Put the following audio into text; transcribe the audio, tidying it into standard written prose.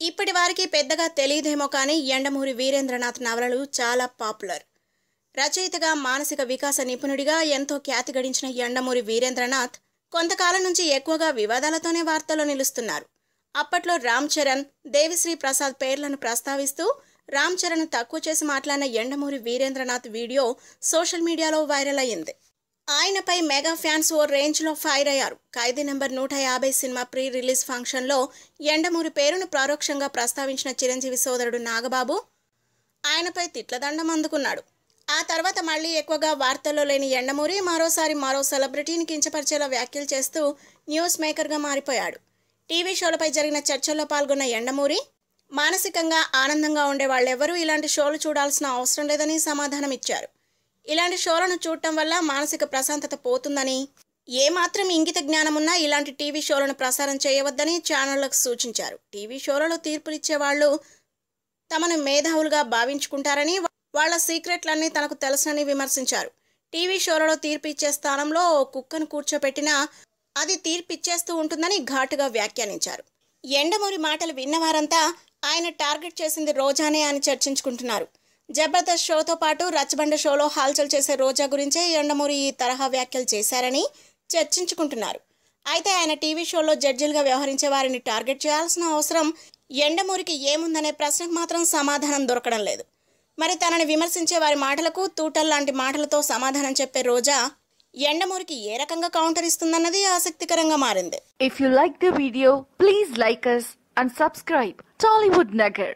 ఇప్పటి వారికి పెద్దగా తెలియదేమో కానీ యండమూరి వీరేంద్రనాథ్ నవలలు చాలా పాపులర్. రచయితగా, మానసిక వికాస నిపుణుడిగా ఎంతో ఖ్యాతి గడించిన యండమూరి వీరేంద్రనాథ్ కొంతకాలం నుంచి ఎక్కువగా వివాదాలతోనే వార్తల్లో నిలుస్తున్నారు. అప్పట్లో రామ్ చరణ్, దేవిశ్రీ ప్రసాద్ పేర్లను ప్రస్తావిస్తూ రామ్ చరణ్ తక్కువ చేసి మాట్లాడిన యండమూరి వీరేంద్రనాథ్ వీడియో సోషల్ మీడియాలో వైరల్ అయ్యింది. ఆయనపై మెగా ఫ్యాన్స్ ఓ రేంజ్లో ఫైర్ అయ్యారు. ఖైదీ నెంబర్ 150 సినిమా ప్రీ రిలీజ్ ఫంక్షన్లో యండమూరి పేరును పరోక్షంగా ప్రస్తావించిన చిరంజీవి సోదరుడు నాగబాబు ఆయనపై తిట్లదండం అందుకున్నాడు. ఆ తర్వాత మళ్లీ ఎక్కువగా వార్తల్లో లేని యండమూరి మరోసారి మరో సెలబ్రిటీని కించపరిచేలా వ్యాఖ్యలు చేస్తూ న్యూస్ మేకర్గా మారిపోయాడు. టీవీ షోలపై జరిగిన చర్చల్లో పాల్గొన్న యండమూరి మానసికంగా ఆనందంగా ఉండే వాళ్ళెవరూ ఇలాంటి షోలు చూడాల్సిన అవసరం లేదని సమాధానం ఇచ్చారు. ఇలాంటి షోలను చూడటం వల్ల మానసిక ప్రశాంతత పోతుందని, ఏమాత్రం ఇంగిత జ్ఞానమున్నా ఇలాంటి టీవీ షోలను ప్రసారం చేయవద్దని ఛానళ్లకు సూచించారు. టీవీ షోలలో తీర్పులిచ్చే వాళ్ళు తమను మేధావులుగా భావించుకుంటారని, వాళ్ల సీక్రెట్లన్నీ తనకు తెలుసని విమర్శించారు. టీవీ షోలలో తీర్పు ఇచ్చే స్థానంలో ఓ కుక్కను కూర్చోపెట్టినా అది తీర్పిచ్చేస్తూ ఉంటుందని ఘాటుగా వ్యాఖ్యానించారు. యండమూరి మాటలు విన్నవారంతా ఆయన టార్గెట్ చేసింది రోజానే అని చర్చించుకుంటున్నారు. జబర్దస్త్ షోతో పాటు రచ్చబండ షోలో హాల్చల్ చేసే రోజా గురించే యండమూరి ఈ తరహా వ్యాఖ్యలు చేశారని చర్చించుకుంటున్నారు. అయితే ఆయన టీవీ షోలో జడ్జిలుగా వ్యవహరించే వారిని టార్గెట్ చేయాల్సిన అవసరం యండమూరికి ఏముందనే ప్రశ్నకు మాత్రం సమాధానం దొరకడం లేదు. మరి తనని విమర్శించే వారి మాటలకు తూటల్లాంటి మాటలతో సమాధానం చెప్పే రోజా యండమూరికి ఏ రకంగా కౌంటర్ ఇస్తుందన్నది ఆసక్తికరంగా మారింది. If you like the video, please like us and subscribe Tollywood Nagar.